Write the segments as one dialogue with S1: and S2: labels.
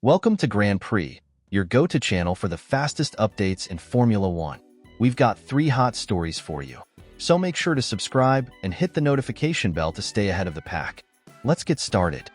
S1: Welcome to Grand Prix, your go-to channel for the fastest updates in Formula One. We've got 3 hot stories for you, so make sure to subscribe and hit the notification bell to stay ahead of the pack. Let's get started.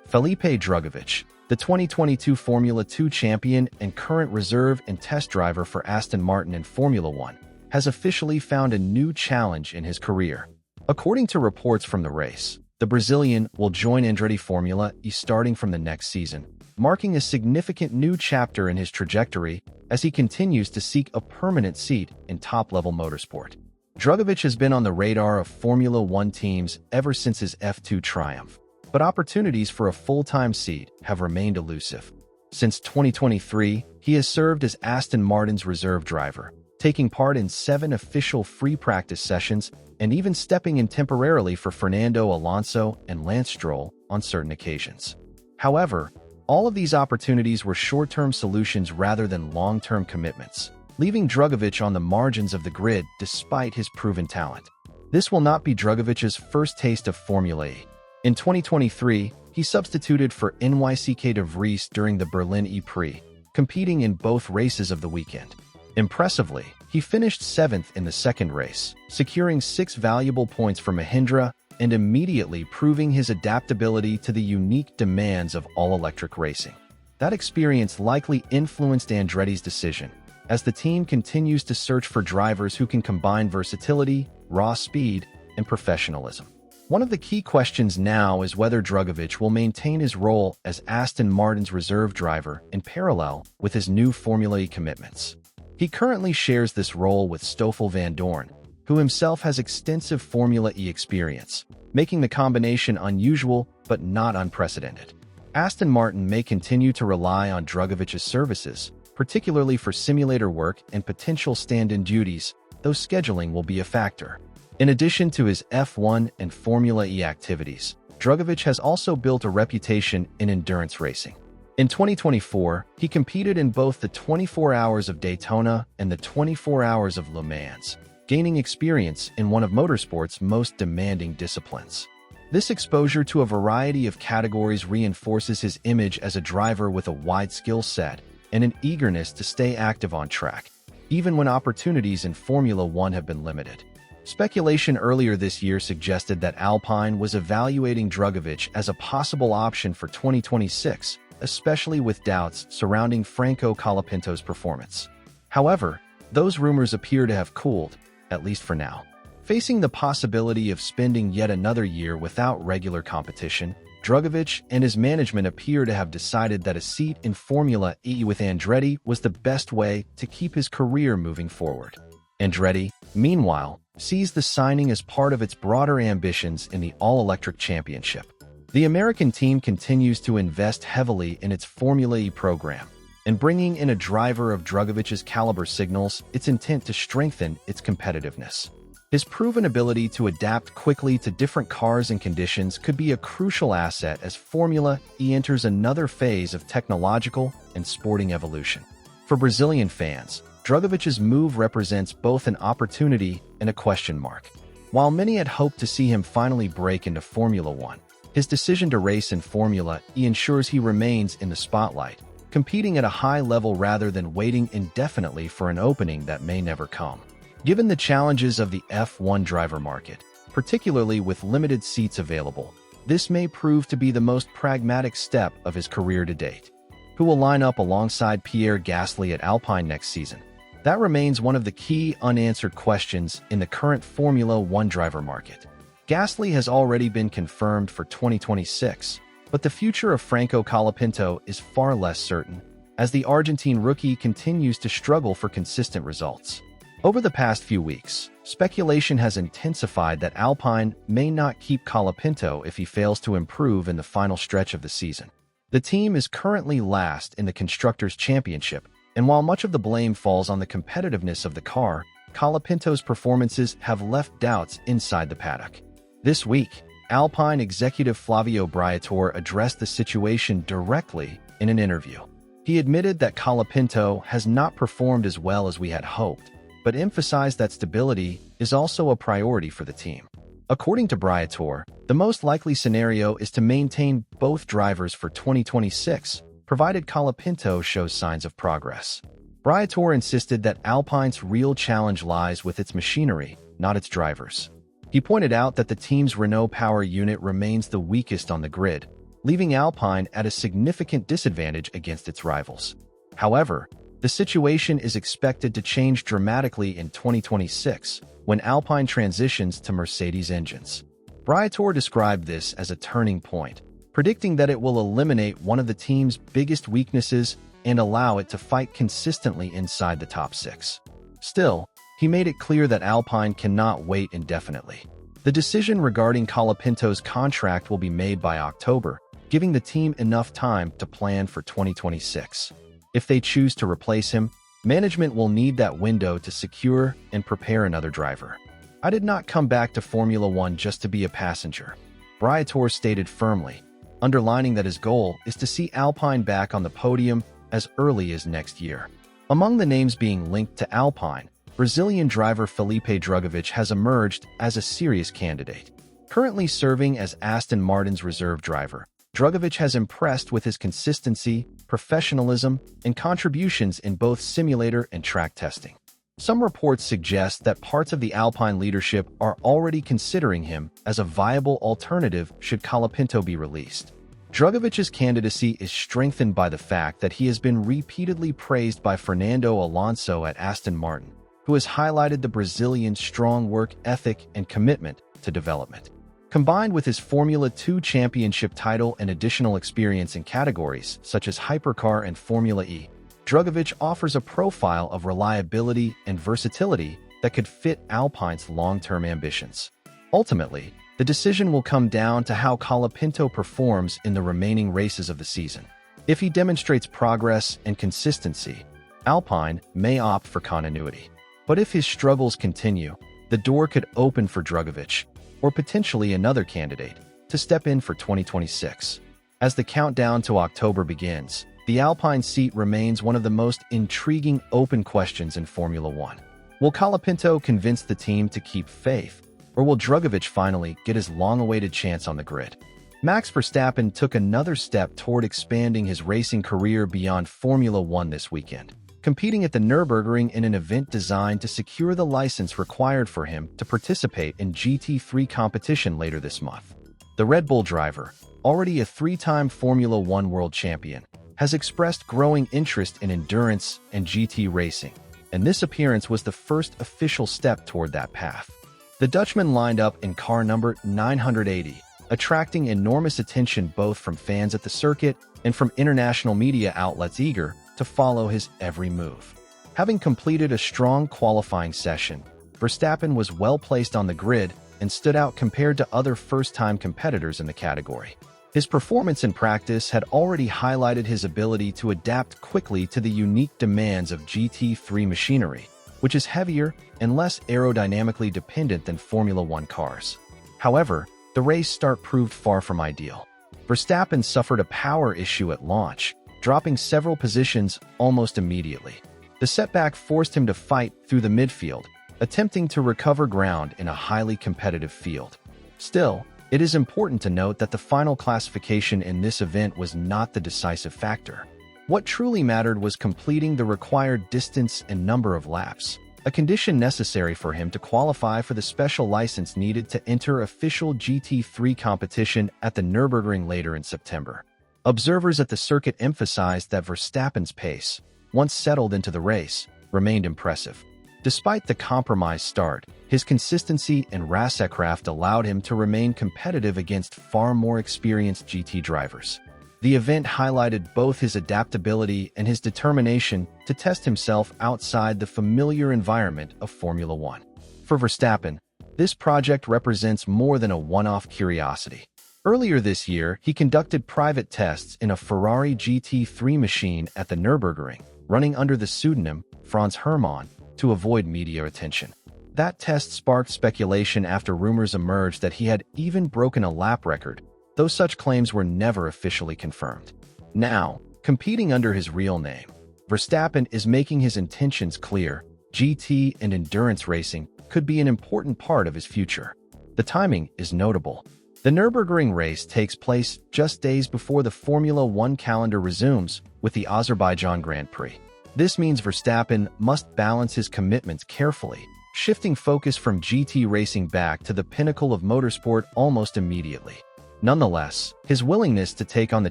S1: Felipe Drugovich, the 2022 Formula 2 champion and current reserve and test driver for Aston Martin in Formula One, has officially found a new challenge in his career. According to reports from the race, the Brazilian will join Andretti Formula E starting from the next season, marking a significant new chapter in his trajectory as he continues to seek a permanent seat in top-level motorsport. Drugovich has been on the radar of Formula One teams ever since his F2 triumph, but opportunities for a full-time seat have remained elusive. Since 2023, he has served as Aston Martin's reserve driver, taking part in 7 official free practice sessions and even stepping in temporarily for Fernando Alonso and Lance Stroll on certain occasions. However, all of these opportunities were short-term solutions rather than long-term commitments, leaving Drugovich on the margins of the grid despite his proven talent. This will not be Drugovich's first taste of Formula E. In 2023, he substituted for NYCK de Vries during the Berlin Prix, competing in both races of the weekend. Impressively, he finished 7th in the second race, securing 6 valuable points for Mahindra and immediately proving his adaptability to the unique demands of all-electric racing. That experience likely influenced Andretti's decision, as the team continues to search for drivers who can combine versatility, raw speed, and professionalism. One of the key questions now is whether Drugovich will maintain his role as Aston Martin's reserve driver in parallel with his new Formula E commitments. He currently shares this role with Stoffel Vandoorne, who himself has extensive Formula E experience, making the combination unusual but not unprecedented. Aston Martin may continue to rely on Drugovich's services, particularly for simulator work and potential stand-in duties, though scheduling will be a factor. In addition to his F1 and Formula E activities, Drugovich has also built a reputation in endurance racing. In 2024, he competed in both the 24 Hours of Daytona and the 24 Hours of Le Mans, gaining experience in one of motorsport's most demanding disciplines. This exposure to a variety of categories reinforces his image as a driver with a wide skill set and an eagerness to stay active on track, even when opportunities in Formula One have been limited. Speculation earlier this year suggested that Alpine was evaluating Drugovich as a possible option for 2026, especially with doubts surrounding Franco Colapinto's performance. However, those rumors appear to have cooled, at least for now. Facing the possibility of spending yet another year without regular competition, Drugovich and his management appear to have decided that a seat in Formula E with Andretti was the best way to keep his career moving forward. Andretti, meanwhile, sees the signing as part of its broader ambitions in the all-electric championship. The American team continues to invest heavily in its Formula E program, and bringing in a driver of Drugovich's caliber signals its intent to strengthen its competitiveness. His proven ability to adapt quickly to different cars and conditions could be a crucial asset as Formula E enters another phase of technological and sporting evolution. For Brazilian fans, Drugovich's move represents both an opportunity and a question mark. While many had hoped to see him finally break into Formula One, his decision to race in Formula E ensures he remains in the spotlight, competing at a high level rather than waiting indefinitely for an opening that may never come. Given the challenges of the F1 driver market, particularly with limited seats available, this may prove to be the most pragmatic step of his career to date. Who will line up alongside Pierre Gasly at Alpine next season? That remains one of the key unanswered questions in the current Formula One driver market. Gasly has already been confirmed for 2026, but the future of Franco Colapinto is far less certain, as the Argentine rookie continues to struggle for consistent results. Over the past few weeks, speculation has intensified that Alpine may not keep Colapinto if he fails to improve in the final stretch of the season. The team is currently last in the Constructors' Championship, and while much of the blame falls on the competitiveness of the car, Colapinto's performances have left doubts inside the paddock. This week, Alpine executive Flavio Briatore addressed the situation directly in an interview. He admitted that Colapinto has not performed as well as we had hoped, but emphasized that stability is also a priority for the team. According to Briatore, the most likely scenario is to maintain both drivers for 2026, provided Colapinto shows signs of progress. Briatore insisted that Alpine's real challenge lies with its machinery, not its drivers. He pointed out that the team's Renault power unit remains the weakest on the grid, leaving Alpine at a significant disadvantage against its rivals. However, the situation is expected to change dramatically in 2026 when Alpine transitions to Mercedes engines. Briatore described this as a turning point, predicting that it will eliminate one of the team's biggest weaknesses and allow it to fight consistently inside the top six. Still, he made it clear that Alpine cannot wait indefinitely. The decision regarding Colapinto's contract will be made by October, giving the team enough time to plan for 2026. If they choose to replace him, management will need that window to secure and prepare another driver. "I did not come back to Formula One just to be a passenger," Briatore stated firmly, underlining that his goal is to see Alpine back on the podium as early as next year. Among the names being linked to Alpine, Brazilian driver Felipe Drugovich has emerged as a serious candidate. Currently serving as Aston Martin's reserve driver, Drugovich has impressed with his consistency, professionalism, and contributions in both simulator and track testing. Some reports suggest that parts of the Alpine leadership are already considering him as a viable alternative should Colapinto be released. Drugovich's candidacy is strengthened by the fact that he has been repeatedly praised by Fernando Alonso at Aston Martin, who has highlighted the Brazilian's strong work ethic and commitment to development. Combined with his Formula 2 championship title and additional experience in categories such as Hypercar and Formula E, Drugovich offers a profile of reliability and versatility that could fit Alpine's long-term ambitions. Ultimately, the decision will come down to how Colapinto performs in the remaining races of the season. If he demonstrates progress and consistency, Alpine may opt for continuity. But if his struggles continue, the door could open for Drugovich, or potentially another candidate, to step in for 2026. As the countdown to October begins, the Alpine seat remains one of the most intriguing open questions in Formula One. Will Colapinto convince the team to keep faith, or will Drugovich finally get his long-awaited chance on the grid? Max Verstappen took another step toward expanding his racing career beyond Formula One this weekend, competing at the Nürburgring in an event designed to secure the license required for him to participate in GT3 competition later this month. The Red Bull driver, already a three-time Formula One world champion, has expressed growing interest in endurance and GT racing, and this appearance was the first official step toward that path. The Dutchman lined up in car number 980, attracting enormous attention both from fans at the circuit and from international media outlets eager to follow his every move. Having completed a strong qualifying session, Verstappen was well placed on the grid and stood out compared to other first-time competitors in the category. His performance in practice had already highlighted his ability to adapt quickly to the unique demands of GT3 machinery, which is heavier and less aerodynamically dependent than Formula One cars. However, the race start proved far from ideal. Verstappen suffered a power issue at launch, dropping several positions almost immediately. The setback forced him to fight through the midfield, attempting to recover ground in a highly competitive field. Still, it is important to note that the final classification in this event was not the decisive factor. What truly mattered was completing the required distance and number of laps, a condition necessary for him to qualify for the special license needed to enter official GT3 competition at the Nürburgring later in September. Observers at the circuit emphasized that Verstappen's pace, once settled into the race, remained impressive. Despite the compromised start, his consistency and racekraft allowed him to remain competitive against far more experienced GT drivers. The event highlighted both his adaptability and his determination to test himself outside the familiar environment of Formula One. For Verstappen, this project represents more than a one-off curiosity. Earlier this year, he conducted private tests in a Ferrari GT3 machine at the Nürburgring, running under the pseudonym Franz Hermann to avoid media attention. That test sparked speculation after rumors emerged that he had even broken a lap record, though such claims were never officially confirmed. Now, competing under his real name, Verstappen is making his intentions clear. GT and endurance racing could be an important part of his future. The timing is notable. The Nürburgring race takes place just days before the Formula One calendar resumes with the Azerbaijan Grand Prix. This means Verstappen must balance his commitments carefully, shifting focus from GT racing back to the pinnacle of motorsport almost immediately. Nonetheless, his willingness to take on the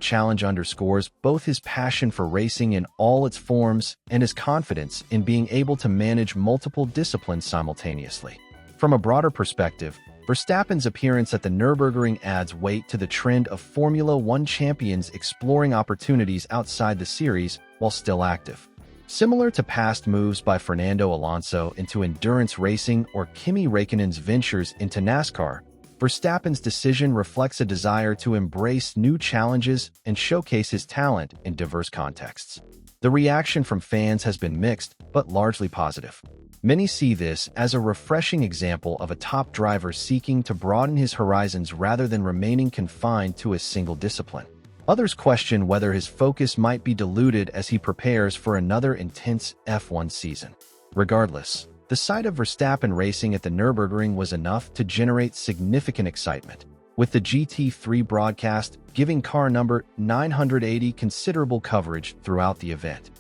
S1: challenge underscores both his passion for racing in all its forms and his confidence in being able to manage multiple disciplines simultaneously. From a broader perspective, Verstappen's appearance at the Nürburgring adds weight to the trend of Formula One champions exploring opportunities outside the series while still active. Similar to past moves by Fernando Alonso into endurance racing or Kimi Räikkönen's ventures into NASCAR, Verstappen's decision reflects a desire to embrace new challenges and showcase his talent in diverse contexts. The reaction from fans has been mixed, but largely positive. Many see this as a refreshing example of a top driver seeking to broaden his horizons rather than remaining confined to a single discipline. Others question whether his focus might be diluted as he prepares for another intense F1 season. Regardless, the sight of Verstappen racing at the Nürburgring was enough to generate significant excitement, with the GT3 broadcast giving car number 980 considerable coverage throughout the event.